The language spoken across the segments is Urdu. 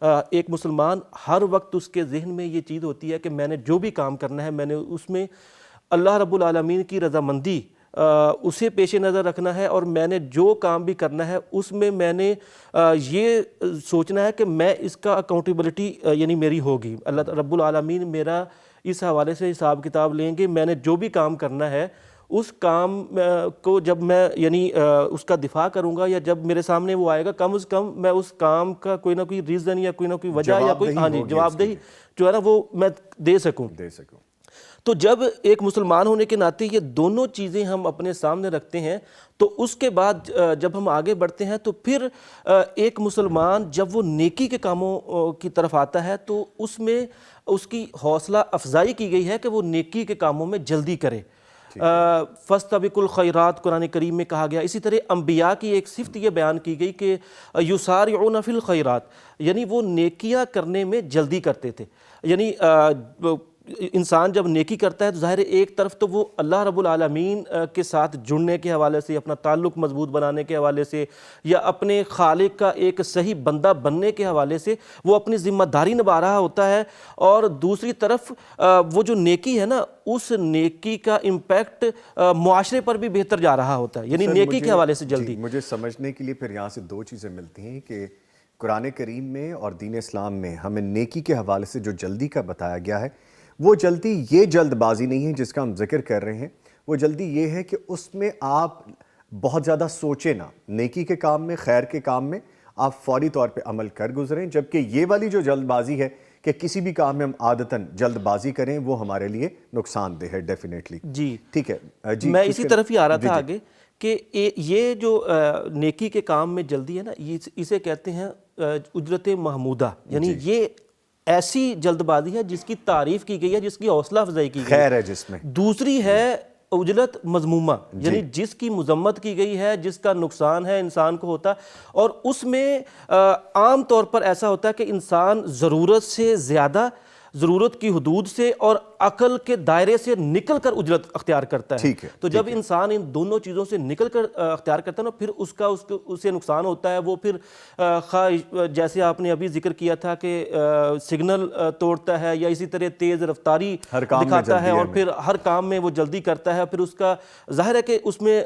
ایک مسلمان ہر وقت اس کے ذہن میں یہ چیز ہوتی ہے کہ میں نے جو بھی کام کرنا ہے میں نے اس میں اللہ رب العالمین کی رضامندی اسے پیش نظر رکھنا ہے، اور میں نے جو کام بھی کرنا ہے اس میں نے یہ سوچنا ہے کہ میں اس کا اکاؤنٹیبلٹی یعنی میری ہوگی، اللہ رب العالمین میرا اس حوالے سے حساب کتاب لیں گے، میں نے جو بھی کام کرنا ہے اس کام کو جب میں یعنی اس کا دفاع کروں گا یا جب میرے سامنے وہ آئے گا، کم از کم میں اس کام کا کوئی نہ کوئی ریزن یا کوئی نہ کوئی وجہ یا کوئی جواب دہی جو ہے نا وہ میں دے سکوں۔ تو جب ایک مسلمان ہونے کے ناطے یہ دونوں چیزیں ہم اپنے سامنے رکھتے ہیں تو اس کے بعد جب ہم آگے بڑھتے ہیں تو پھر ایک مسلمان جب وہ نیکی کے کاموں کی طرف آتا ہے تو اس میں اس کی حوصلہ افزائی کی گئی ہے کہ وہ نیکی کے کاموں میں جلدی کرے۔ فَاسْتَبِقُوا الْخَيْرَاتِ قرآن کریم میں کہا گیا۔ اسی طرح انبیاء کی ایک صفت یہ بیان کی گئی کہ یُسَارِعُونَ فِی الْخَيْرَاتِ، یعنی وہ نیکیاں کرنے میں جلدی کرتے تھے۔ یعنی انسان جب نیکی کرتا ہے تو ظاہر ایک طرف تو وہ اللہ رب العالمین کے ساتھ جڑنے کے حوالے سے، اپنا تعلق مضبوط بنانے کے حوالے سے یا اپنے خالق کا ایک صحیح بندہ بننے کے حوالے سے وہ اپنی ذمہ داری نبھا رہا ہوتا ہے، اور دوسری طرف وہ جو نیکی ہے نا اس نیکی کا امپیکٹ معاشرے پر بھی بہتر جا رہا ہوتا ہے، یعنی نیکی کے حوالے سے جلدی۔ مجھے سمجھنے کے لیے پھر یہاں سے دو چیزیں ملتی ہیں کہ قرآن کریم میں اور دین اسلام میں ہمیں نیکی کے حوالے سے جو جلدی کا بتایا گیا ہے وہ جلدی یہ جلد بازی نہیں ہے جس کا ہم ذکر کر رہے ہیں، وہ جلدی یہ ہے کہ اس میں آپ بہت زیادہ سوچیں نہ، نیکی کے کام میں، خیر کے کام میں آپ فوری طور پہ عمل کر گزریں، جبکہ یہ والی جو جلد بازی ہے کہ کسی بھی کام میں ہم عادتاً جلد بازی کریں وہ ہمارے لیے نقصان دہ ہے ڈیفینیٹلی۔ جی ٹھیک ہے جی، میں اسی طرف ہی آ رہا تھا آگے کہ یہ جو نیکی کے کام میں جلدی ہے نا اسے کہتے ہیں اجرت محمودہ، یعنی یہ ایسی جلد بازی ہے جس کی تعریف کی گئی ہے، جس کی حوصلہ افزائی کی گئی خیر ہے جس میں۔ دوسری ہے اجرت مذمومہ، یعنی جس کی مذمت کی گئی ہے، جس کا نقصان ہے انسان کو ہوتا، اور اس میں عام طور پر ایسا ہوتا ہے کہ انسان ضرورت سے زیادہ، ضرورت کی حدود سے اور عقل کے دائرے سے نکل کر اجرت اختیار کرتا ہے۔ تو جب انسان ان دونوں چیزوں سے نکل کر اختیار کرتا ہے نا پھر اسے نقصان ہوتا ہے، وہ پھر جیسے آپ نے ابھی ذکر کیا تھا کہ سگنل توڑتا ہے یا اسی طرح تیز رفتاری دکھاتا ہے اور پھر ہر کام میں وہ جلدی کرتا ہے، پھر اس کا ظاہر ہے کہ اس میں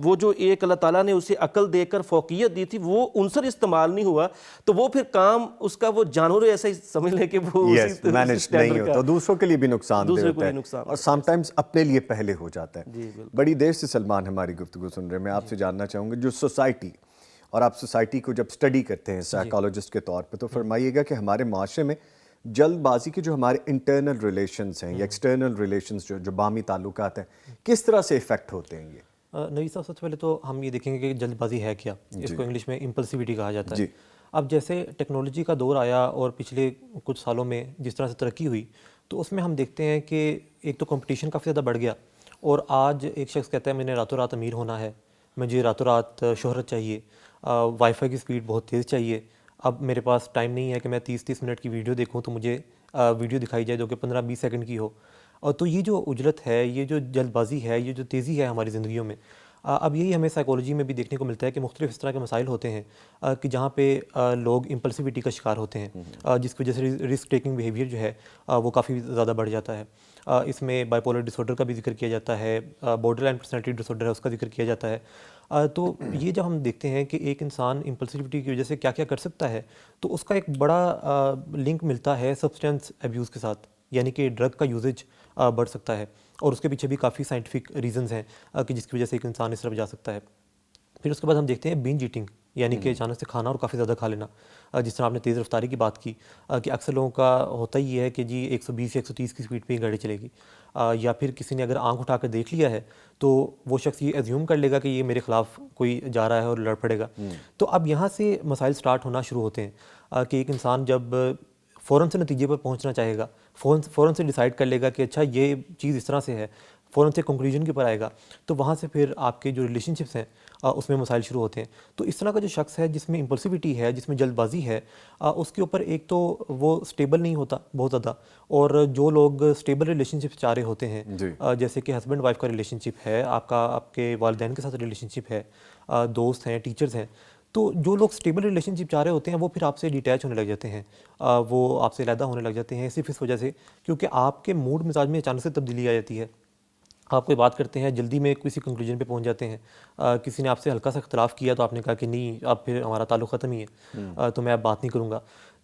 وہ جو ایک اللہ تعالیٰ نے اسے عقل دے کر فوقیت دی تھی وہ عنصر استعمال نہیں ہوا، تو وہ پھر کام اس کا وہ جانور ایسا ہی سمجھ لیں کہ وہ نہیں ہوتا، دوسروں کے لیے بھی نقصان دہ ہوتا ہے اور سم ٹائمز اپنے لیے پہلے ہو جاتا ہے۔ بڑی دیر سے سلمان ہماری گفتگو سن رہے ہیں، میں آپ سے جاننا چاہوں گا جو سوسائٹی، اور آپ سوسائٹی کو جب سٹڈی کرتے ہیں سائیکالوجسٹ کے طور پہ، تو فرمائیے گا کہ ہمارے معاشرے میں جلد بازی کے جو ہمارے انٹرنل ریلیشنز ہیں یا ایکسٹرنل ریلیشنز جو باہمی تعلقات ہیں کس طرح سے افیکٹ ہوتے ہیں یہ؟ نوی صاحب سب سے پہلے تو ہم یہ دیکھیں گے کہ جلد بازی ہے کیا، اس کو انگلش میں امپلسیوٹی کہا جاتا ہے۔ اب جیسے ٹیکنالوجی کا دور آیا اور پچھلے کچھ سالوں میں جس طرح سے ترقی ہوئی تو اس میں ہم دیکھتے ہیں کہ ایک تو کمپٹیشن کافی زیادہ بڑھ گیا، اور آج ایک شخص کہتا ہے میں نے راتوں رات امیر ہونا ہے، مجھے راتوں رات شہرت چاہیے، وائی فائی کی سپیڈ بہت تیز چاہیے، اب میرے پاس ٹائم نہیں ہے کہ میں 30 منٹ کی ویڈیو دیکھوں تو مجھے ویڈیو دکھائی جائے جو کہ 15-20 سیکنڈ کی ہو۔ اور تو یہ جو اجرت ہے، یہ جو جلد بازی ہے، یہ جو تیزی ہے ہماری زندگیوں میں، اب یہی ہمیں سائیکالوجی میں بھی دیکھنے کو ملتا ہے کہ مختلف اس طرح کے مسائل ہوتے ہیں کہ جہاں پہ لوگ امپلسیوٹی کا شکار ہوتے ہیں، جس کی وجہ سے رسک ٹیکنگ بیہیویئر جو ہے وہ کافی زیادہ بڑھ جاتا ہے۔ اس میں بائی پولر ڈس آرڈر کا بھی ذکر کیا جاتا ہے، بارڈر لائن پرسنالٹی ڈس آرڈر ہے اس کا ذکر کیا جاتا ہے۔ تو یہ جب ہم دیکھتے ہیں کہ ایک انسان امپلسیوٹی کی وجہ سے کیا کیا کر سکتا ہے تو اس کا ایک بڑا لنک ملتا ہے سبسٹینس ایبیوز کے ساتھ، یعنی کہ ڈرگ کا یوزیج بڑھ سکتا ہے، اور اس کے پیچھے بھی کافی سائنٹیفک ریزنز ہیں کہ جس کی وجہ سے ایک انسان اس طرف جا سکتا ہے۔ پھر اس کے بعد ہم دیکھتے ہیں بینج ایٹنگ، یعنی کہ اچانک سے کھانا اور کافی زیادہ کھا لینا، جس طرح آپ نے تیز رفتاری کی بات کی کہ اکثر لوگوں کا ہوتا ہی ہے کہ جی 120 یا 130 کی سپیڈ پہ ہی گاڑی چلے گی، یا پھر کسی نے اگر آنکھ اٹھا کر دیکھ لیا ہے تو وہ شخص یہ ایزیوم کر لے گا کہ یہ میرے خلاف کوئی جا رہا ہے اور لڑ پڑے گا۔ تو اب یہاں سے مسائل سٹارٹ ہونا شروع ہوتے ہیں کہ ایک انسان جب فوراً سے نتیجے پر پہنچنا چاہے گا، فوراً سے ڈیسائیڈ کر لے گا کہ اچھا یہ چیز اس طرح سے ہے، فوراً سے کنکلوژن کے اوپر آئے گا، تو وہاں سے پھر آپ کے جو ریلیشن شپس ہیں اس میں مسائل شروع ہوتے ہیں۔ تو اس طرح کا جو شخص ہے جس میں امپلسیوٹی ہے، جس میں جلد بازی ہے، اس کے اوپر ایک تو وہ سٹیبل نہیں ہوتا بہت زیادہ، اور جو لوگ سٹیبل ریلیشن شپ چاہ رہے ہوتے ہیں جیسے کہ ہسبینڈ وائف کا ریلیشن شپ ہے، آپ کا آپ کے والدین کے ساتھ ریلیشن شپ ہے، دوست ہیں، ٹیچرز ہیں، تو جو لوگ اسٹیبل ریلیشن شپ چاہ رہے ہوتے ہیں وہ پھر آپ سے ڈیٹیچ ہونے لگ جاتے ہیں، وہ آپ سے علیحدہ ہونے لگ جاتے ہیں صرف اس وجہ سے کیونکہ آپ کے موڈ مزاج میں اچانک سے تبدیلی آ جاتی ہے. آپ کوئی بات کرتے ہیں جلدی میں کسی کنکلوژن پہ پہنچ جاتے ہیں، کسی نے آپ سے ہلکا سا اختلاف کیا تو آپ نے کہا کہ نہیں اب پھر ہمارا تعلق ختم ہی ہے، تو میں اب بات نہیں کروں گا.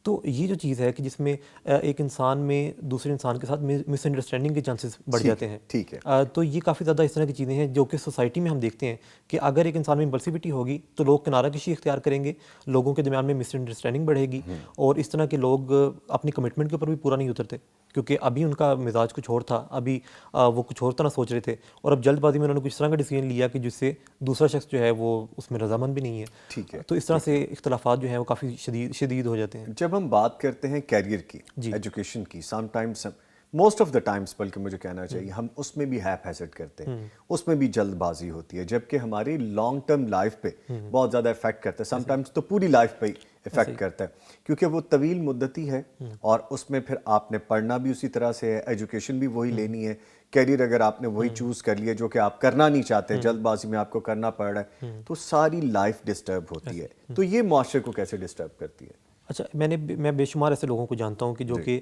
تو یہ جو چیز ہے کہ جس میں ایک انسان میں دوسرے انسان کے ساتھ مس انڈرسٹینڈنگ کے چانسز بڑھ جاتے ہیں. ٹھیک ہے. تو یہ کافی زیادہ اس طرح کی چیزیں ہیں جو کہ سوسائٹی میں ہم دیکھتے ہیں کہ اگر ایک انسان میں امپلسیوٹی ہوگی تو لوگ کنارہ کشی اختیار کریں گے، لوگوں کے درمیان میں مس انڈرسٹینڈنگ بڑھے گی، اور اس طرح کے لوگ اپنی کمٹمنٹ کے اوپر بھی پورا نہیں اترتے کیونکہ ابھی ان کا مزاج کچھ اور تھا، ابھی وہ کچھ اور طرح سوچ رہے تھے، اور اب جلد بازی میں انہوں نے کچھ طرح کا ڈیسیژن لیا کہ جس سے دوسرا شخص جو ہے وہ اس میں رضامند بھی نہیں ہے. ٹھیک ہے. تو اس طرح سے اختلافات جو ہیں وہ کافی شدید ہو جاتے ہیں. جب ہم بات کرتے ہیں کیریئر کی، ایجوکیشن کی، some times most of the Times بلکہ مجھے کہنا چاہیے ہم اس میں بھی ہیپ ہیزٹ کرتے ہیں، اس میں بھی جلد بازی ہوتی ہے، جبکہ ہماری لانگ ٹرم لائف پہ بہت زیادہ افیکٹ کرتا ہے، سم ٹائمس تو پوری لائف پہ افیکٹ کرتا ہے کیونکہ وہ طویل مدتی ہے اور اس میں پھر آپ نے پڑھنا بھی اسی طرح سے ہے، ایجوکیشن بھی وہی لینی ہے، کیریئر اگر آپ نے وہی چوز کر لیا جو کہ آپ کرنا نہیں چاہتے، جلد بازی میں آپ کو کرنا پڑ رہا ہے، تو ساری لائف ڈسٹرب ہوتی ہے. تو یہ معاشرے کو کیسے ڈسٹرب کرتی ہے؟ اچھا، میں بے شمار ایسے لوگوں کو جانتا ہوں کہ جو کہ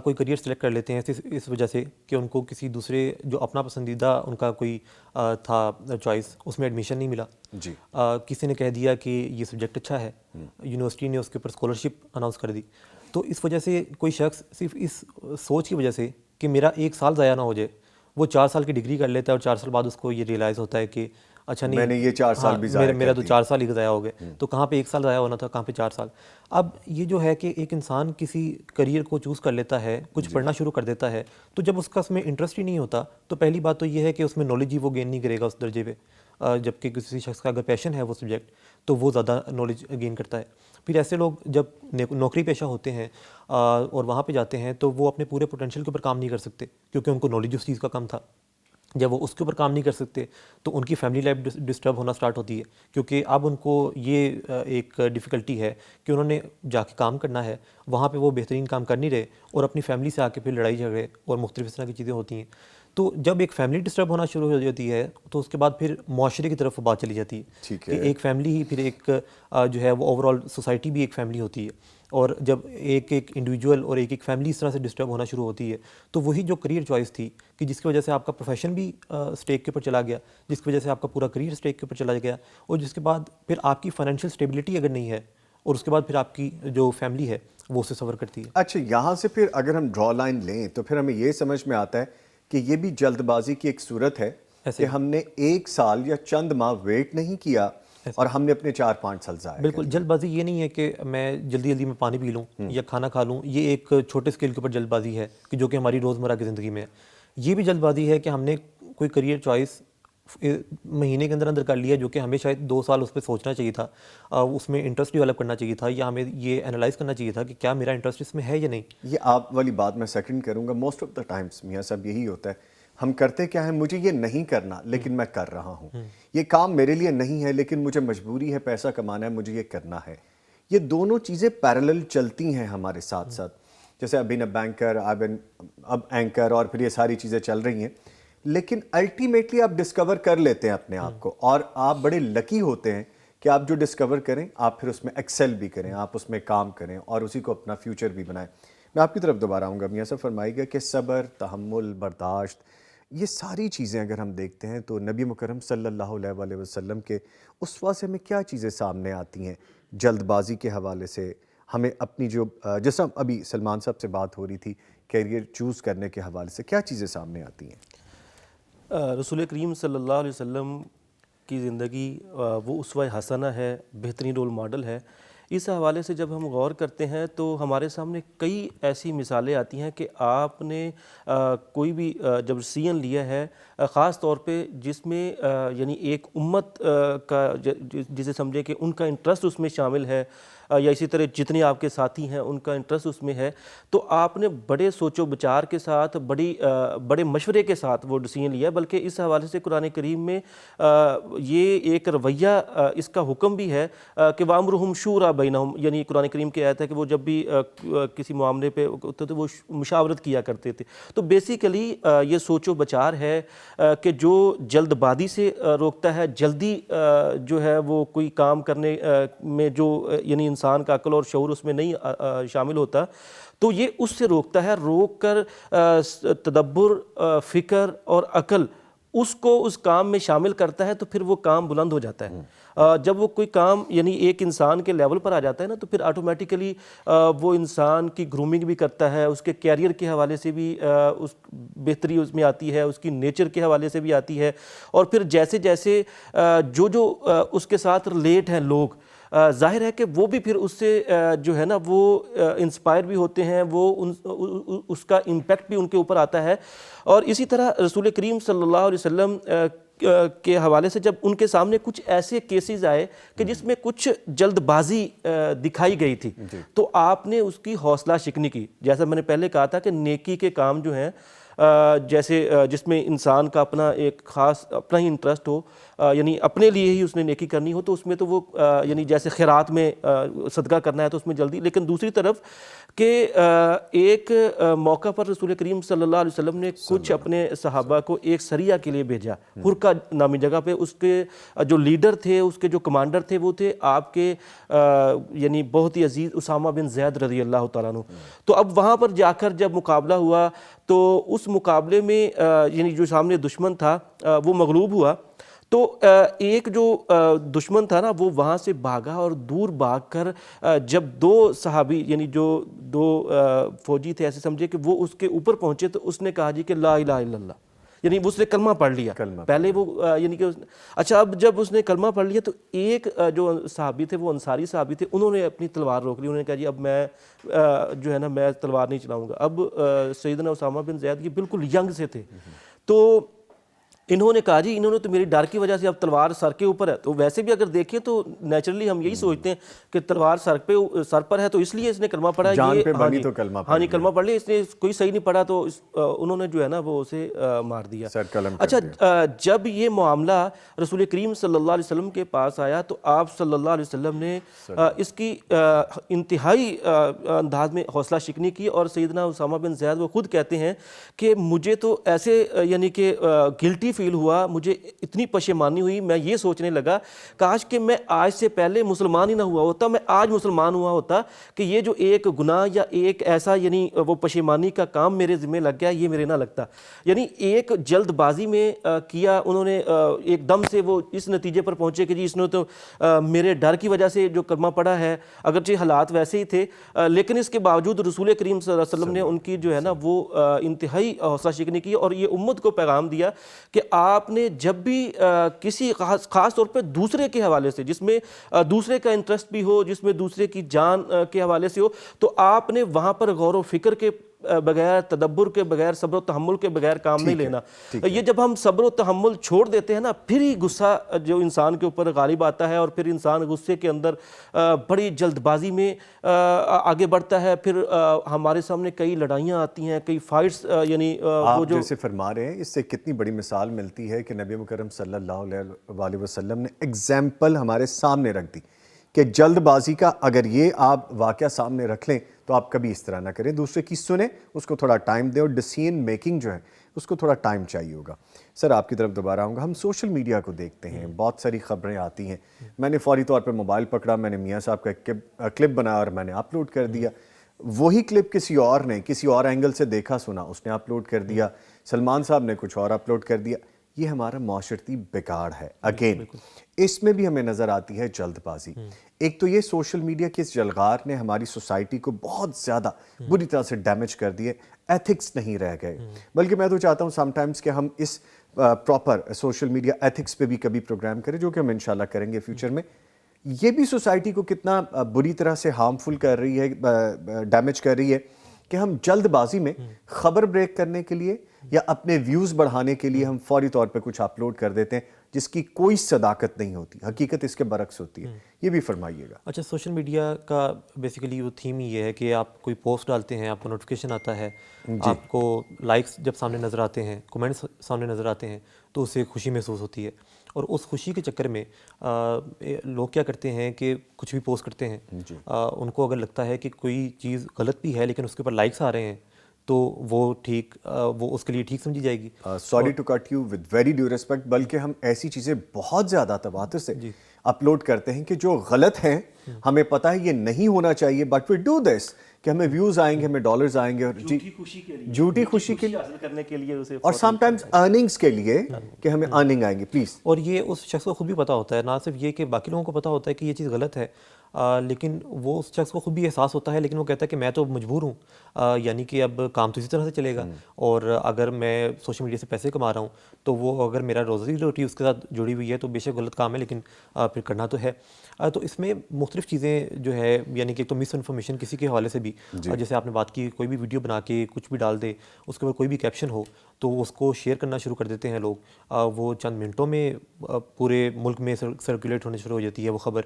کوئی کریئر سلیکٹ کر لیتے ہیں اس وجہ سے کہ ان کو کسی دوسرے جو اپنا پسندیدہ ان کا کوئی تھا چوائس اس میں ایڈمیشن نہیں ملا. جی. کسی نے کہہ دیا کہ یہ سبجیکٹ اچھا ہے، یونیورسٹی نے اس کے اوپر اسکالرشپ اناؤنس کر دی. تو اس وجہ سے کوئی شخص صرف اس سوچ کی وجہ سے کہ میرا 1 سال ضائع نہ ہو جائے، وہ 4 سال کی ڈگری کر لیتا ہے اور 4 سال بعد اس کو یہ ریئلائز ہوتا ہے کہ اچھا نہیں میں نے یہ 4 سال بھی ضائع میرا تو 4 سال ہی ضائع ہو گئے، تو کہاں پہ 1 سال ضائع ہونا تھا، کہاں پہ 4 سال. اب یہ جو ہے کہ ایک انسان کسی کریئر کو چوز کر لیتا ہے، کچھ پڑھنا شروع کر دیتا ہے، تو جب اس کا اس میں انٹرسٹ ہی نہیں ہوتا تو پہلی بات تو یہ ہے کہ اس میں نالج ہی وہ گین نہیں کرے گا اس درجے پہ، جبکہ کسی شخص کا اگر پیشن ہے وہ سبجیکٹ تو وہ زیادہ نالج گین کرتا ہے. پھر ایسے لوگ جب نوکری پیشہ ہوتے ہیں اور وہاں پہ جاتے ہیں تو وہ اپنے پورے پوٹینشیل کے اوپر کام نہیں کر سکتے کیونکہ ان کو نالج اس چیز کا کم تھا. جب وہ اس کے اوپر کام نہیں کر سکتے تو ان کی فیملی لائف ڈسٹرب ہونا سٹارٹ ہوتی ہے کیونکہ اب ان کو یہ ایک ڈیفیکلٹی ہے کہ انہوں نے جا کے کام کرنا ہے، وہاں پہ وہ بہترین کام کر نہیں رہے اور اپنی فیملی سے آ کے پھر لڑائی جھگڑے اور مختلف اس طرح کی چیزیں ہوتی ہیں. تو جب ایک فیملی ڈسٹرب ہونا شروع ہو جاتی ہے تو اس کے بعد پھر معاشرے کی طرف بات چلی جاتی ہے کہ ایک فیملی ہی پھر ایک جو ہے وہ اوور آل سوسائٹی بھی ایک فیملی ہوتی ہے، اور جب ایک انڈیویجول اور ایک فیملی اس طرح سے ڈسٹرب ہونا شروع ہوتی ہے تو وہی جو کریئر چوائس تھی کہ جس کی وجہ سے آپ کا پروفیشن بھی اسٹیک کے اوپر چلا گیا، جس کی وجہ سے آپ کا پورا کریئر اسٹیک کے اوپر چلا گیا، اور جس کے بعد پھر آپ کی فائنینشیل اسٹیبلٹی اگر نہیں ہے اور اس کے بعد پھر آپ کی جو فیملی ہے وہ اسے سفر کرتی ہے. اچھا، یہاں سے پھر اگر ہم ڈرا لائن لیں تو پھر ہمیں یہ سمجھ میں آتا ہے کہ یہ بھی جلد بازی کی ایک صورت ہے کہ ہم نے 1 سال یا چند ماہ ویٹ نہیں کیا اور ہم نے اپنے 4-5 سال ضائع. بالکل، جلد بازی یہ نہیں ہے کہ میں جلدی میں پانی پی لوں یا کھانا کھا لوں، یہ ایک چھوٹے اسکیل کے اوپر جلد بازی ہے کہ جو کہ ہماری روزمرہ کی زندگی میں ہے. یہ بھی جلد بازی ہے کہ ہم نے کوئی کریئر چوائس مہینے کے اندر کر لیا جو کہ ہمیں شاید 2 سال اس پہ سوچنا چاہیے تھا، اس میں انٹرسٹ ڈیولپ کرنا چاہیے تھا، یا ہمیں یہ انالائز کرنا چاہیے تھا کہ کیا میرا انٹرسٹ اس میں ہے یا نہیں. یہ آپ والی بات میں سیکنڈ کروں گا. موسٹ آف دا ٹائمس میاں صاحب یہی ہوتا ہے، ہم کرتے کیا ہیں، مجھے یہ نہیں کرنا لیکن میں کر رہا ہوں، یہ کام میرے لیے نہیں ہے لیکن مجھے مجبوری ہے، پیسہ کمانا ہے، مجھے یہ کرنا ہے. یہ دونوں چیزیں پیرالل چلتی ہیں ہمارے ساتھ ساتھ. جیسے اب بینکر، اب اینکر، اور پھر یہ ساری چیزیں چل رہی ہیں، لیکن الٹیمیٹلی آپ ڈسکور کر لیتے ہیں اپنے آپ کو، اور آپ بڑے لکی ہوتے ہیں کہ آپ جو ڈسکور کریں آپ پھر اس میں ایکسل بھی کریں، آپ اس میں کام کریں اور اسی کو اپنا فیوچر بھی بنائیں. میں آپ کی طرف دوبارہ آؤں گا. میاں صاحب فرمائے گا کہ صبر، تحمل، برداشت، یہ ساری چیزیں اگر ہم دیکھتے ہیں تو نبی مکرم صلی اللہ علیہ وآلہ وسلم کے اسوہ سے ہمیں کیا چیزیں سامنے آتی ہیں جلد بازی کے حوالے سے؟ ہمیں اپنی جو جیسا ابھی سلمان صاحب سے بات ہو رہی تھی کیریئر چوز کرنے کے حوالے سے کیا چیزیں سامنے آتی ہیں؟ رسول کریم صلی اللہ علیہ وسلم کی زندگی وہ اسوہ حسنہ ہے، بہترین رول ماڈل ہے. اس حوالے سے جب ہم غور کرتے ہیں تو ہمارے سامنے کئی ایسی مثالیں آتی ہیں کہ آپ نے کوئی بھی جب ڈیسیژن لیا ہے، خاص طور پہ جس میں یعنی ایک امت کا جسے سمجھے کہ ان کا انٹرسٹ اس میں شامل ہے، یا اسی طرح جتنے آپ کے ساتھی ہیں ان کا انٹرسٹ اس میں ہے، تو آپ نے بڑے سوچ و بچار کے ساتھ بڑے مشورے کے ساتھ وہ ڈیسیژن لیا ہے۔ بلکہ اس حوالے سے قرآن کریم میں یہ ایک رویہ اس کا حکم بھی ہے کہ وَأَمْرُهُمْ شُورَىٰ بَيْنَهُمْ، یعنی قرآن کریم کی آیت ہے کہ وہ جب بھی کسی معاملے پہ ہوتے تھے وہ مشاورت کیا کرتے تھے۔ تو بیسیکلی یہ سوچ و بچار ہے کہ جو جلد بازی سے روکتا ہے، جلدی جو ہے وہ کوئی کام کرنے میں جو یعنی انسان کا عقل اور شعور اس میں نہیں شامل ہوتا، تو یہ اس سے روکتا ہے۔ روک کر تدبر، فکر اور عقل اس کو اس کام میں شامل کرتا ہے، تو پھر وہ کام بلند ہو جاتا ہے۔ جب وہ کوئی کام یعنی ایک انسان کے لیول پر آ جاتا ہے نا، تو پھر آٹومیٹیکلی وہ انسان کی گرومنگ بھی کرتا ہے، اس کے کیریئر کے حوالے سے بھی اس بہتری اس میں آتی ہے، اس کی نیچر کے حوالے سے بھی آتی ہے، اور پھر جیسے جیسے جو اس کے ساتھ ریلیٹ ہیں لوگ، ظاہر ہے کہ وہ بھی پھر اس سے جو ہے نا وہ انسپائر بھی ہوتے ہیں، وہ اس کا امپیکٹ بھی ان کے اوپر آتا ہے۔ اور اسی طرح رسول کریم صلی اللہ علیہ وسلم کے حوالے سے جب ان کے سامنے کچھ ایسے کیسز آئے کہ جس میں کچھ جلد بازی دکھائی گئی تھی، تو آپ نے اس کی حوصلہ شکنی کی۔ جیسا میں نے پہلے کہا تھا کہ نیکی کے کام جو ہیں جیسے جس میں انسان کا اپنا ایک خاص اپنا ہی انٹرسٹ ہو، یعنی اپنے لیے ہی اس نے نیکی کرنی ہو، تو اس میں تو وہ یعنی جیسے خیرات میں صدقہ کرنا ہے تو اس میں جلدی، لیکن دوسری طرف کہ ایک موقع پر رسول کریم صلی اللہ علیہ وسلم نے کچھ اپنے صحابہ کو ایک سریہ کے لیے بھیجا، حرقہ نامی جگہ پہ۔ اس کے جو لیڈر تھے، اس کے جو کمانڈر تھے، وہ تھے آپ کے یعنی بہت ہی عزیز اسامہ بن زید رضی اللہ تعالیٰ عنہ۔ تو اب وہاں پر جا کر جب مقابلہ ہوا تو اس مقابلے میں یعنی جو سامنے دشمن تھا وہ مغلوب ہوا، تو ایک جو دشمن تھا نا وہ وہاں سے بھاگا، اور دور بھاگ کر جب دو صحابی یعنی جو دو فوجی تھے، ایسے سمجھے کہ وہ اس کے اوپر پہنچے، تو اس نے کہا جی کہ لا الہ الا اللہ، یعنی اس نے کلمہ پڑھ لیا پہلے وہ یعنی کہ اچھا اب جب اس نے کلمہ پڑھ لیا تو ایک جو صحابی تھے، وہ انصاری صحابی تھے، انہوں نے اپنی تلوار روک لی۔ انہوں نے کہا جی اب میں جو ہے نا میں تلوار نہیں چلاؤں گا۔ اب سیدنا اسامہ بن زید یہ بالکل ینگ سے تھے، تو انہوں نے کہا جی انہوں نے تو میری ڈر کی وجہ سے اب تلوار سر کے اوپر ہے۔ تو ویسے بھی اگر دیکھیں تو نیچرلی ہم یہی سوچتے ہیں کہ تلوار سر پر ہے تو اس لیے اس نے کلمہ پڑھا، جان پہ بنی تو کلمہ ہاں جی کلمہ پڑھ لیا، اس نے کوئی صحیح نہیں پڑھا تو انہوں نے جو ہے نا وہ اسے مار دیا۔ اچھا جب یہ معاملہ رسول کریم صلی اللہ علیہ وسلم کے پاس آیا تو آپ صلی اللہ علیہ وسلم نے اس کی انتہائی انداز میں حوصلہ شکنی کی، اور سیدنا اسامہ بن زید وہ خود کہتے ہیں کہ مجھے تو ایسے یعنی کہ گلٹی فیل ہوا، مجھے اتنی پشیمانی ہوئی، میں یہ سوچنے لگا کاش کہ میں آج سے پہلے مسلمان ہی نہ ہوا ہوتا، میں آج مسلمان ہوا ہوتا، کہ یہ جو ایک گناہ یا ایک ایسا یعنی وہ پشیمانی کا کام میرے ذمہ لگ گیا، یہ میرے نہ لگتا۔ یعنی ایک جلد بازی میں کیا انہوں نے، ایک دم سے وہ اس نتیجے پر پہنچے کہ جی اس نے تو میرے ڈر کی وجہ سے جو کلمہ پڑھا ہے، اگرچہ حالات ویسے ہی تھے لیکن اس کے باوجود رسول کریم صلی اللہ علیہ وسلم نے ان کی جو ہے نا وہ انتہائی حوصلہ شکنی کی، اور یہ امت کو پیغام دیا کہ آپ نے جب بھی کسی خاص طور پہ دوسرے کے حوالے سے، جس میں دوسرے کا انٹرسٹ بھی ہو، جس میں دوسرے کی جان کے حوالے سے ہو، تو آپ نے وہاں پر غور و فکر کے بغیر، تدبر کے بغیر، صبر و تحمل کے بغیر کام نہیں لینا۔ یہ جب ہم صبر و تحمل چھوڑ دیتے ہیں نا، پھر ہی غصہ جو انسان کے اوپر غالب آتا ہے، اور پھر انسان غصے کے اندر بڑی جلد بازی میں آگے بڑھتا ہے، پھر ہمارے سامنے کئی لڑائیاں آتی ہیں، کئی فائٹس، یعنی آپ جیسے فرما رہے ہیں اس سے کتنی بڑی مثال ملتی ہے کہ نبی مکرم صلی اللہ علیہ وسلم نے ایگزامپل ہمارے سامنے رکھ دی کہ جلد بازی کا اگر یہ آپ واقعہ سامنے رکھ لیں تو آپ کبھی اس طرح نہ کریں، دوسرے کی سنیں، اس کو تھوڑا ٹائم دیں، اور ڈیسیژن میکنگ جو ہے اس کو تھوڑا ٹائم چاہیے ہوگا۔ سر آپ کی طرف دوبارہ آؤں گا۔ ہم سوشل میڈیا کو دیکھتے ہیں، بہت ساری خبریں آتی ہیں، میں نے فوری طور پہ موبائل پکڑا، میں نے میاں صاحب کا ایک کلپ بنایا اور میں نے اپلوڈ کر دیا۔ وہی کلپ کسی اور نے کسی اور اینگل سے دیکھا سنا، اس نے اپلوڈ کر دیا، سلمان صاحب نے کچھ اور اپلوڈ کر دیا۔ یہ ہمارا معاشرتی بگاڑ ہے۔ اگین اس میں بھی ہمیں نظر آتی ہے جلد بازی۔ ایک تو یہ سوشل میڈیا کے اس جلغار نے ہماری سوسائٹی کو بہت زیادہ بری طرح سے ڈیمیج کر دیے، ایتھکس نہیں رہ گئے، بلکہ میں تو چاہتا ہوں سم ٹائمز کہ ہم اس پراپر سوشل میڈیا ایتھکس پہ بھی کبھی پروگرام کریں، جو کہ ہم انشاءاللہ کریں گے فیوچر میں۔ یہ بھی سوسائٹی کو کتنا بری طرح سے ہارمفل کر رہی ہے، ڈیمیج کر رہی ہے کہ ہم جلد بازی میں خبر بریک کرنے کے لیے یا اپنے ویوز بڑھانے کے لیے ہم فوری طور پہ کچھ اپلوڈ کر دیتے ہیں، جس کی کوئی صداقت نہیں ہوتی, حقیقت اس کے برعکس ہوتی ہے, یہ بھی فرمائیے گا. اچھا, سوشل میڈیا کا بیسیکلی وہ تھیم ہی یہ ہے کہ آپ کوئی پوسٹ ڈالتے ہیں, آپ کو نوٹیفیکیشن آتا ہے, آپ کو لائکس جب سامنے نظر آتے ہیں, کمنٹس سامنے نظر آتے ہیں, تو اس سے خوشی محسوس ہوتی ہے. اور اس خوشی کے چکر میں لوگ کیا کرتے ہیں کہ کچھ بھی پوسٹ کرتے ہیں, ان کو اگر لگتا ہے کہ کوئی چیز غلط بھی ہے لیکن اس کے اوپر لائکس آ رہے ہیں تو وہ اس کے لیے ٹھیک سمجھی جائے گی. Sorry to cut you with very due respect, بلکہ ہم ایسی چیزیں بہت زیادہ تواتر سے اپلوڈ کرتے ہیں کہ جو غلط ہیں, ہمیں پتہ ہے یہ نہیں ہونا چاہیے, بٹ وی ڈو دس کہ ہمیں ویوز آئیں گے, ہمیں ڈالرز آئیں گے, اور جھوٹی خوشی کے لیے حاصل کرنے کے لیے اسے, اور سم ٹائمز ارننگز کے لیے کہ ہمیں ارننگ آئیں گے. پلیز. اور یہ اس شخص کو خود بھی پتہ ہوتا ہے, نہ صرف یہ کہ باقی لوگوں کو پتہ ہوتا ہے کہ یہ چیز غلط ہے, لیکن وہ اس شخص کو خود بھی احساس ہوتا ہے, لیکن وہ کہتا ہے کہ میں تو مجبور ہوں, یعنی کہ اب کام تو اسی طرح سے چلے گا, اور اگر میں سوشل میڈیا سے پیسے کما رہا ہوں تو وہ اگر میرا روزی روٹی اس کے ساتھ جڑی ہوئی ہے تو بے شک غلط کام ہے, لیکن پھر کرنا تو ہے. تو اس میں مختلف چیزیں جو ہے, یعنی کہ ایک تو مس انفارمیشن کسی کے حوالے سے بھی, جیسے آپ نے بات کی, کوئی بھی ویڈیو بنا کے کچھ بھی ڈال دے, اس کے اوپر کوئی بھی کیپشن ہو تو اس کو شیئر کرنا شروع کر دیتے ہیں لوگ, وہ چند منٹوں میں پورے ملک میں سرکولیٹ ہونے شروع ہو جاتی ہے وہ خبر.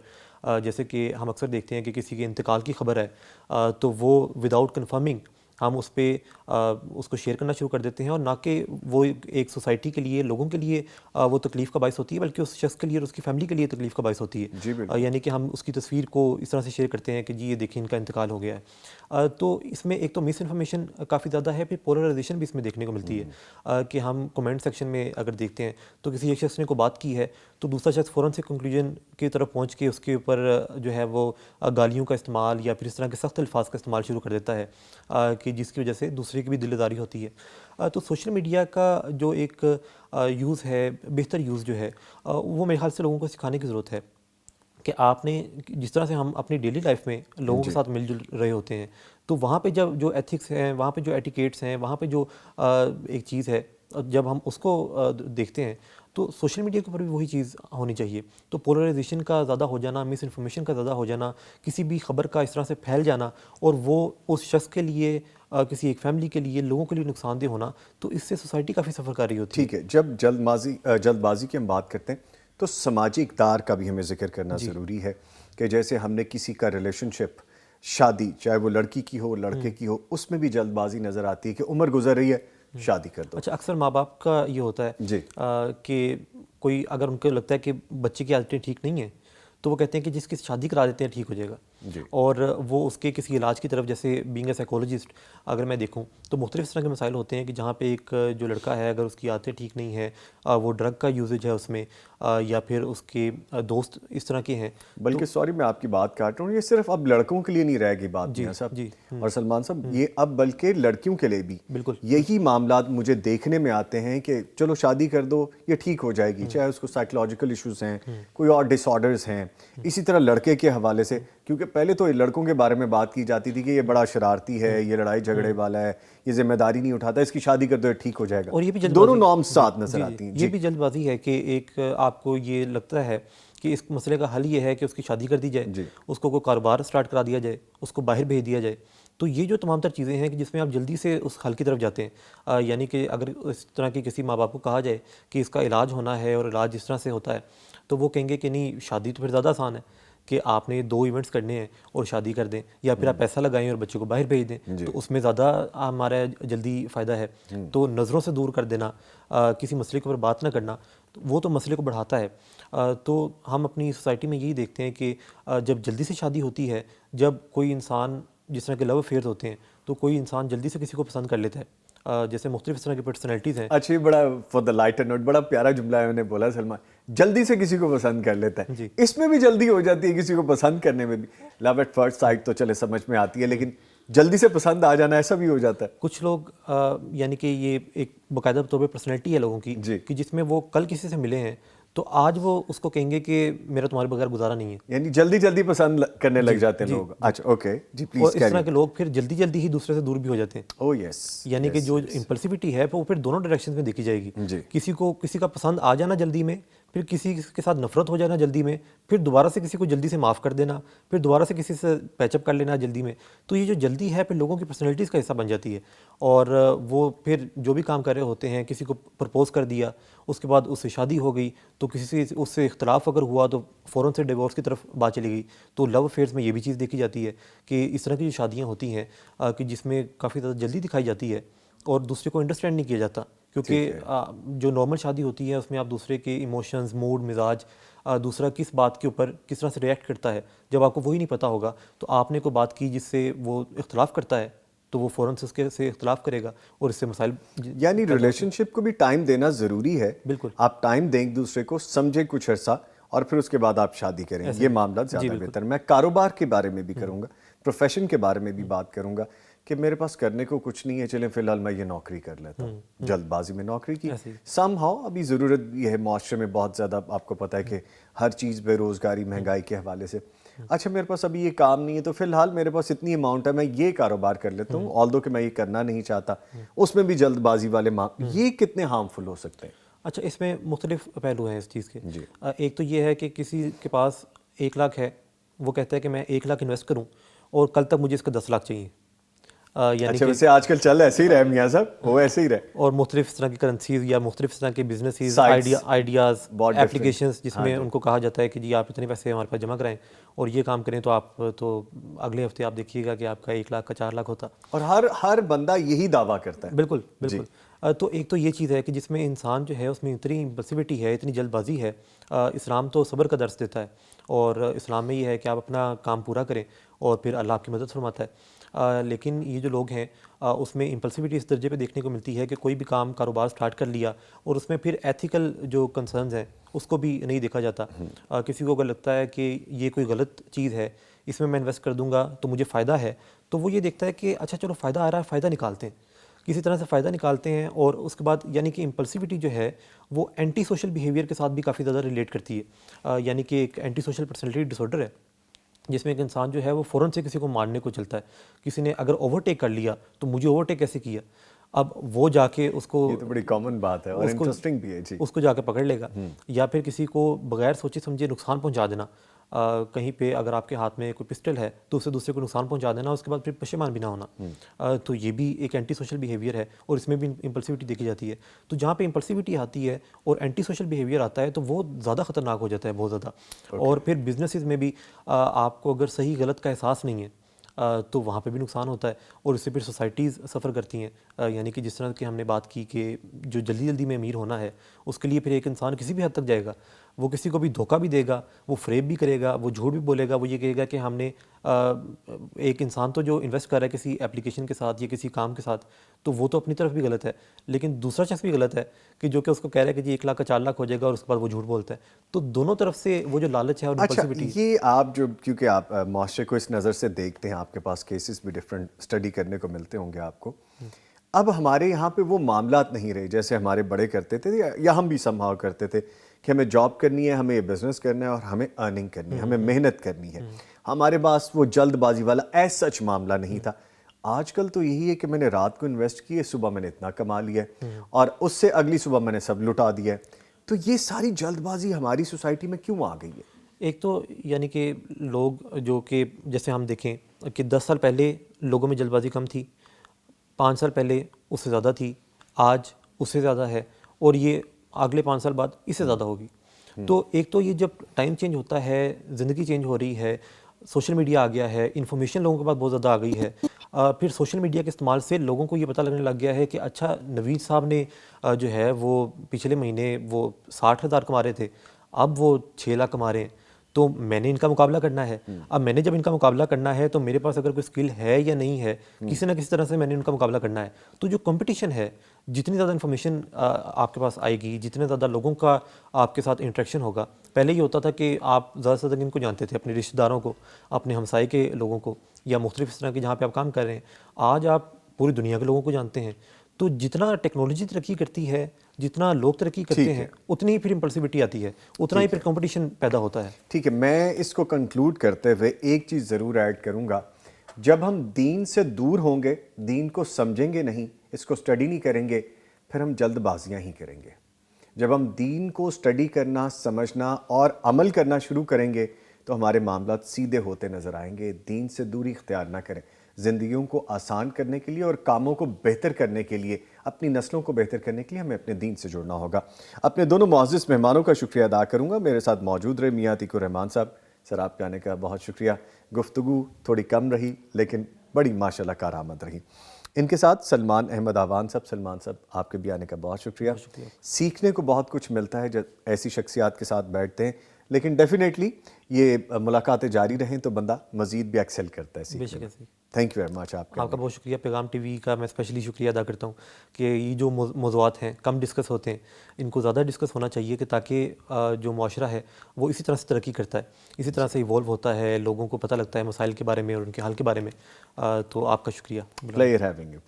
جیسے کہ ہم اکثر دیکھتے ہیں کہ کسی کے انتقال کی خبر ہے تو وہ وداؤٹ کنفرمنگ ہم اس پہ اس کو شیئر کرنا شروع کر دیتے ہیں, اور نہ کہ وہ ایک سوسائٹی کے لیے, لوگوں کے لیے وہ تکلیف کا باعث ہوتی ہے, بلکہ اس شخص کے لیے اور اس کی فیملی کے لیے تکلیف کا باعث ہوتی ہے. یعنی کہ ہم اس کی تصویر کو اس طرح سے شیئر کرتے ہیں کہ جی یہ دیکھیں ان کا انتقال ہو گیا ہے. تو اس میں ایک تو مس انفارمیشن کافی زیادہ ہے, پھر پولرائزیشن بھی اس میں دیکھنے کو ملتی ہے کہ ہم کمنٹ سیکشن میں اگر دیکھتے ہیں تو کسی ایک شخص نے کو بات کی ہے تو دوسرا شخص فوراً سے کنکلوژن کی طرف پہنچ کے اس کے اوپر جو ہے وہ گالیوں کا استعمال یا پھر اس طرح کے سخت الفاظ کا استعمال شروع کر دیتا ہے, کہ جس کی وجہ سے دوسرے کی بھی دل آزاری ہوتی ہے. تو سوشل میڈیا کا جو ایک یوز ہے, بہتر یوز جو ہے, وہ میرے خیال سے لوگوں کو سکھانے کی ضرورت ہے کہ آپ نے جس طرح سے ہم اپنی ڈیلی لائف میں لوگوں کے ساتھ مل جل رہے ہوتے ہیں, تو وہاں پہ جب جو ایتھکس ہیں, وہاں پہ جو ایٹیکیٹس ہیں, وہاں پہ جو ایک چیز ہے, جب ہم اس کو دیکھتے ہیں تو سوشل میڈیا کے اوپر بھی وہی چیز ہونی چاہیے. تو پولرائزیشن کا زیادہ ہو جانا, مس انفارمیشن کا زیادہ ہو جانا, کسی بھی خبر کا اس طرح سے پھیل جانا, اور وہ اس شخص کے لیے, کسی ایک فیملی کے لیے, لوگوں کے لیے نقصان دہ ہونا, تو اس سے سوسائٹی کافی سفر کر رہی ہوتی ہے. ٹھیک ہے, جب جلد بازی کی ہم بات کرتے ہیں تو سماجی اقدار کا بھی ہمیں ذکر کرنا ضروری ہے, کہ جیسے ہم نے کسی کا ریلیشن شپ, شادی, چاہے وہ لڑکی کی ہو لڑکے کی ہو, اس میں بھی جلد بازی نظر آتی ہے کہ عمر گزر رہی ہے, شادی کر دو. اچھا, اکثر ماں باپ کا یہ ہوتا ہے کہ کوئی اگر ان کو لگتا ہے کہ بچے کی عادتیں ٹھیک نہیں ہیں تو وہ کہتے ہیں کہ جس کی شادی کرا دیتے ہیں ٹھیک ہو جائے گا, اور وہ اس کے کسی علاج کی طرف, جیسے بینگ اے سائیکولوجسٹ اگر میں دیکھوں تو مختلف طرح کے مسائل ہوتے ہیں کہ جہاں پہ ایک جو لڑکا ہے اگر اس کی عادتیں ٹھیک نہیں ہیں, وہ ڈرگ کا یوزیج ہے اس میں, یا پھر اس کے دوست اس طرح کے ہیں. بلکہ سوری میں آپ کی بات کاٹ رہا ہوں, یہ صرف اب لڑکوں کے لیے نہیں رہ گئی بات میاں صاحب اور سلمان صاحب, یہ اب بلکہ لڑکیوں کے لیے بھی بالکل یہی معاملات مجھے دیکھنے میں آتے ہیں کہ چلو شادی کر دو یہ ٹھیک ہو جائے گی, چاہے اس کو سائیکولوجیکل ایشوز ہیں, کوئی اور ڈس آرڈرز ہیں. اسی طرح لڑکے کے حوالے سے, کیونکہ پہلے تو لڑکوں کے بارے میں بات کی جاتی تھی کہ یہ بڑا شرارتی ہے, یہ لڑائی جھگڑے والا ہے, یہ ذمہ داری نہیں اٹھاتا, اس کی شادی کر دو یہ ٹھیک ہو جائے گا, اور یہ بھی دونوں نارمز ساتھ نظر آتی ہیں. یہ بھی جلد بازی ہے کہ ایک آپ کو یہ لگتا ہے کہ اس مسئلے کا حل یہ ہے کہ اس کی شادی کر دی جائے, اس کو کوئی کاروبار سٹارٹ کرا دیا جائے, اس کو باہر بھیج دیا جائے. تو یہ جو تمام تر چیزیں ہیں کہ جس میں آپ جلدی سے اس حل کی طرف جاتے ہیں, یعنی کہ اگر اس طرح کی کسی ماں باپ کو کہا جائے کہ اس کا علاج ہونا ہے اور علاج جس طرح سے ہوتا ہے, تو وہ کہیں گے کہ نہیں, شادی تو پھر زیادہ آسان ہے کہ آپ نے 2 ایونٹس کرنے ہیں اور شادی کر دیں, یا پھر آپ پیسہ لگائیں اور بچے کو باہر بھیج دیں, تو اس میں زیادہ ہمارا جلدی فائدہ ہے. تو نظروں سے دور کر دینا, کسی مسئلے کے اوپر بات نہ کرنا, وہ تو مسئلے کو بڑھاتا ہے. تو ہم اپنی سوسائٹی میں یہی دیکھتے ہیں کہ جب جلدی سے شادی ہوتی ہے, جب کوئی انسان, جس طرح کے لو افیئرز ہوتے ہیں, تو کوئی انسان جلدی سے کسی کو پسند کر لیتا ہے, جیسے مختلف طرح کی پرسنالٹیز ہیں. اچھا, بڑا فار دا لائٹر نوٹ, بڑا پیارا جملہ ہے, میں نے بولا سلمان, جلدی سے کسی کو پسند کر لیتا ہے. اس میں بھی جلدی ہو جاتی ہے کسی کو پسند کرنے میں بھی. لو ایٹ فرسٹ سائٹ تو چلے سمجھ میں آتی ہے, لیکن جلدی سے پسند آ جانا ایسا بھی ہو جاتا ہے. کچھ لوگ یعنی کہ یہ ایک باقاعدہ طور پہ پرسنالٹی ہے لوگوں کی کہ جس میں وہ کل کسی سے ملے ہیں تو آج وہ اس کو کہیں گے کہ میرا تمہارے بغیر گزارا نہیں ہے, یعنی جلدی جلدی پسند کرنے لگ جاتے ہیں لوگ. اچھا اوکے جی پلیز. اور اس طرح کے لوگ پھر جلدی جلدی ہی دوسرے سے دور بھی ہو جاتے ہیں. او یس, یعنی کہ جو امپلسیوٹی ہے وہ پھر دونوں ڈائریکشن میں دیکھی جائے گی. کسی کو کسی کا پسند آ جانا جلدی میں, پھر کسی کے ساتھ نفرت ہو جانا جلدی میں، پھر دوبارہ سے کسی کو جلدی سے معاف کر دینا، پھر دوبارہ سے کسی سے پیچ اپ کر لینا جلدی میں. تو یہ جو جلدی ہے پھر لوگوں کی پرسنالٹیز کا حصہ بن جاتی ہے، اور وہ پھر جو بھی کام کر رہے ہوتے ہیں، کسی کو پرپوز کر دیا، اس کے بعد اس سے شادی ہو گئی، تو کسی سے اس سے اختلاف اگر ہوا تو فوراً سے ڈیورس کی طرف بات چلی گئی. تو لو افیئرس میں یہ بھی چیز دیکھی جاتی ہے کہ اس طرح کی جو شادیاں ہوتی ہیں کہ جس میں کافی زیادہ جلدی دکھائی جاتی ہے اور دوسرے کو انڈرسٹینڈ نہیں کیا جاتا، کیونکہ جو نارمل شادی ہوتی ہے اس میں آپ دوسرے کے ایموشنز، موڈ، مزاج، دوسرا کس بات کے اوپر کس طرح سے ریئیکٹ کرتا ہے، جب آپ کو وہی نہیں پتہ ہوگا تو آپ نے کوئی بات کی جس سے وہ اختلاف کرتا ہے تو وہ فوراً سے اس کے سے اختلاف کرے گا اور اس سے مسائل یعنی ریلیشن شپ کو بھی ٹائم دینا ضروری ہے. بالکل. آپ ٹائم دیں ایک دوسرے کو، سمجھیں کچھ عرصہ، اور پھر اس کے بعد آپ شادی کریں. یہ معاملہ زیادہ بہتر. میں کاروبار کے بارے میں بھی کروں گا، پروفیشن کے بارے میں بھی بات کروں گا کہ میرے پاس کرنے کو کچھ نہیں ہے، چلیں فی الحال میں یہ نوکری کر لیتا ہوں. جلد بازی میں نوکری کی سم ہاؤ ابھی ضرورت بھی ہے معاشرے میں بہت زیادہ. آپ کو پتہ ہے کہ ہر چیز بے روزگاری، مہنگائی کے حوالے سے. اچھا میرے پاس ابھی یہ کام نہیں ہے تو فی الحال میرے پاس اتنی اماؤنٹ ہے، میں یہ کاروبار کر لیتا ہوں، آلدو کہ میں یہ کرنا نہیں چاہتا. اس میں بھی جلد بازی والے یہ کتنے ہارمفل ہو سکتے ہیں؟ اچھا اس میں مختلف پہلو ہیں اس چیز کے. ایک تو یہ ہے کہ کسی کے پاس 1 لاکھ ہے، وہ کہتا ہے کہ میں 1 لاکھ انویسٹ کروں اور کل تک مجھے اس کا 10 لاکھ چاہیے. اچھا ویسے آج کل چل ایسے ہی رہے میاں صاحب، وہ ایسے ہی رہے. اور مختلف اس طرح کی کرنسیز یا مختلف اس طرح کے بزنسز، آئیڈیاز، ایپلیکیشنز جس میں ان کو کہا جاتا ہے کہ جی آپ اتنے پیسے ہمارے پاس جمع کرائیں اور یہ کام کریں تو آپ تو اگلے ہفتے آپ دیکھیے گا کہ آپ کا 1 لاکھ کا 4 لاکھ ہوتا. اور ہر بندہ یہی دعویٰ کرتا ہے. بالکل بالکل. تو ایک تو یہ چیز ہے کہ جس میں انسان جو ہے اس میں اتنی امپلسیوٹی ہے، اتنی جلد بازی ہے. اسلام تو صبر کا درس دیتا ہے اور اسلام میں یہ ہے کہ آپ اپنا کام پورا کریں اور پھر اللہ آپ کی مدد فرماتا ہے. لیکن یہ جو لوگ ہیں اس میں امپلسیوٹی اس درجے پہ دیکھنے کو ملتی ہے کہ کوئی بھی کاروبار سٹارٹ کر لیا اور اس میں پھر ایتھیکل جو کنسرنز ہیں اس کو بھی نہیں دیکھا جاتا. کسی کو اگر لگتا ہے کہ یہ کوئی غلط چیز ہے، اس میں انویسٹ کر دوں گا تو مجھے فائدہ ہے، تو وہ یہ دیکھتا ہے کہ اچھا چلو فائدہ آ رہا ہے، فائدہ نکالتے ہیں، کسی طرح سے فائدہ نکالتے ہیں. اور اس کے بعد یعنی کہ امپلسیوٹی جو ہے وہ اینٹی سوشل بیہیویئر کے ساتھ بھی کافی زیادہ ریلیٹ کرتی ہے. یعنی کہ ایک اینٹی سوشل پرسنالٹی ڈس آرڈر ہے جس میں ایک انسان جو ہے وہ فوراً سے کسی کو مارنے کو چلتا ہے. کسی نے اگر اوورٹیک کر لیا تو مجھے اوورٹیک کیسے کیا، اب وہ جا کے اس کو، یہ تو بڑی کامن بات ہے اور انٹرسٹنگ بھی ہے. جی اس کو جا کے پکڑ لے گا. یا پھر کسی کو بغیر سوچے سمجھے نقصان پہنچا دینا. کہیں پہ اگر آپ کے ہاتھ میں کوئی پسٹل ہے تو اسے دوسرے کو نقصان پہنچا دینا، اس کے بعد پھر پشیمان بھی نہ ہونا. تو یہ بھی ایک اینٹی سوشل بیہیویئر ہے اور اس میں بھی امپلسیوٹی دیکھی جاتی ہے. تو جہاں پہ امپلسیوٹی آتی ہے اور اینٹی سوشل بیہیویئر آتا ہے تو وہ زیادہ خطرناک ہو جاتا ہے، بہت زیادہ. اور پھر بزنسز میں بھی آپ کو اگر صحیح غلط کا احساس نہیں ہے تو وہاں پہ بھی نقصان ہوتا ہے اور اس سے پھر سوسائٹیز سفر کرتی ہیں. یعنی کہ جس طرح کہ ہم نے بات کی کہ جو جلدی جلدی میں امیر ہونا ہے اس کے لیے پھر ایک انسان کسی بھی حد تک جائے گا، وہ کسی کو بھی دھوکہ بھی دے گا، وہ فریب بھی کرے گا، وہ جھوٹ بھی بولے گا. وہ یہ کہے گا کہ ہم نے ایک انسان تو جو انویسٹ کر رہا ہے کسی اپلیکیشن کے ساتھ یا کسی کام کے ساتھ تو وہ تو اپنی طرف بھی غلط ہے، لیکن دوسرا شخص بھی غلط ہے کہ جو کہ اس کو کہہ رہا ہے کہ جی 1 لاکھ کا 4 لاکھ ہو جائے گا اور اس کے بعد وہ جھوٹ بولتا ہے. تو دونوں طرف سے وہ جو لالچ ہے اور امپلسیوٹی. یہ آپ جو کیونکہ آپ معاشرے کو اس نظر سے دیکھتے ہیں، آپ کے پاس کیسز بھی ڈفرینٹ اسٹڈی کرنے کو ملتے ہوں گے آپ کو. اب ہمارے یہاں پہ وہ معاملات نہیں رہے جیسے ہمارے بڑے کرتے تھے یا ہم بھی سمہاؤ کرتے تھے کہ ہمیں جاب کرنی ہے، ہمیں یہ بزنس کرنا ہے اور ہمیں ارننگ کرنی ہے، ہمیں محنت کرنی ہے. ہمارے پاس وہ جلد بازی والا ایز سچ معاملہ نہیں تھا. آج کل تو یہی ہے کہ میں نے رات کو انویسٹ کیے، صبح میں نے اتنا کما لیا اور اس سے اگلی صبح میں نے سب لٹا دیا. تو یہ ساری جلد بازی ہماری سوسائٹی میں کیوں آ گئی ہے؟ ایک تو یعنی کہ لوگ جو کہ جیسے ہم دیکھیں کہ 10 سال پہلے لوگوں میں جلد بازی کم تھی، 5 سال پہلے اس سے زیادہ تھی، آج اس سے زیادہ ہے اور یہ اگلے 5 سال بعد اس سے زیادہ ہوگی. تو ایک تو یہ جب ٹائم چینج ہوتا ہے، زندگی چینج ہو رہی ہے، سوشل میڈیا آ گیا ہے، انفارمیشن لوگوں کے پاس بہت زیادہ آ گئی ہے. پھر سوشل میڈیا کے استعمال سے لوگوں کو یہ پتہ لگنے لگ گیا ہے کہ اچھا نوید صاحب نے جو ہے وہ پچھلے مہینے وہ 60,000 کما رہے تھے، اب وہ 6 لاکھ کما رہے ہیں، تو میں نے ان کا مقابلہ کرنا ہے. اب میں نے جب ان کا مقابلہ کرنا ہے تو میرے پاس اگر کوئی اسکل ہے یا نہیں ہے، کسی نہ کسی طرح سے میں نے ان کا مقابلہ کرنا ہے. تو جو کمپٹیشن ہے، جتنی زیادہ انفارمیشن آپ کے پاس آئے گی، جتنے زیادہ لوگوں کا آپ کے ساتھ انٹریکشن ہوگا. پہلے یہ ہوتا تھا کہ آپ زیادہ سے زیادہ ان کو جانتے تھے، اپنے رشتہ داروں کو، اپنے ہمسائے کے لوگوں کو یا مختلف اس طرح کے جہاں پہ آپ کام کر رہے ہیں. آج آپ پوری دنیا کے لوگوں کو جانتے ہیں. تو جتنا ٹیکنالوجی ترقی کرتی ہے، جتنا لوگ ترقی کرتے ہیں، اتنی ہی پھر امپلسیوٹی آتی ہے، اتنا ہی پھر کمپٹیشن پیدا ہوتا ہے. ٹھیک ہے، میں اس کو کنکلوڈ کرتے ہوئے ایک چیز ضرور ایڈ کروں گا. جب ہم دین سے دور ہوں گے، دین کو سمجھیں گے نہیں، اس کو اسٹڈی نہیں کریں گے، پھر ہم جلد بازیاں ہی کریں گے. جب ہم دین کو اسٹڈی کرنا، سمجھنا اور عمل کرنا شروع کریں گے تو ہمارے معاملات سیدھے ہوتے نظر آئیں گے۔ دین سے دوری اختیار نہ کریں۔ زندگیوں کو آسان کرنے کے لیے اور کاموں کو بہتر کرنے کے لیے، اپنی نسلوں کو بہتر کرنے کے لیے ہمیں اپنے دین سے جڑنا ہوگا۔ اپنے دونوں معزز مہمانوں کا شکریہ ادا کروں گا۔ میرے ساتھ موجود رہے میاں عتیق الرحمان صاحب، سر آپ کے آنے کا بہت شکریہ۔ گفتگو تھوڑی کم رہی لیکن بڑی ماشاءاللہ کارآمد رہی۔ ان کے ساتھ سلمان احمد آوان صاحب، سلمان صاحب آپ کے بھی آنے کا بہت شکریہ۔ سیکھنے کو بہت کچھ ملتا ہے جب ایسی شخصیات کے ساتھ بیٹھتے ہیں، لیکن ڈیفینیٹلی یہ ملاقاتیں جاری رہیں تو بندہ مزید بھی ایکسل کرتا ہے سیکھنے میں۔ تھینک یو ویری مچ آپ کا بہت شکریہ۔ پیغام ٹی وی کا میں اسپیشلی شکریہ ادا کرتا ہوں کہ یہ جو موضوعات ہیں کم ڈسکس ہوتے ہیں، ان کو زیادہ ڈسکس ہونا چاہیے کہ تاکہ جو معاشرہ ہے وہ اسی طرح سے ترقی کرتا ہے، اسی طرح سے ایوالو ہوتا ہے، لوگوں کو پتہ لگتا ہے مسائل کے بارے میں اور ان کے حل کے بارے میں۔ تو آپ کا شکریہ۔ Player having you.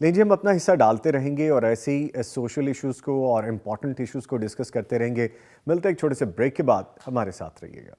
نہیں جی، ہم اپنا حصہ ڈالتے رہیں گے اور ایسے ہی سوشل ایشوز کو اور امپورٹنٹ ایشوز کو ڈسکس کرتے رہیں گے۔ ملتے ہیں ایک چھوٹے سے بریک کے بعد، ہمارے ساتھ رہیے گا۔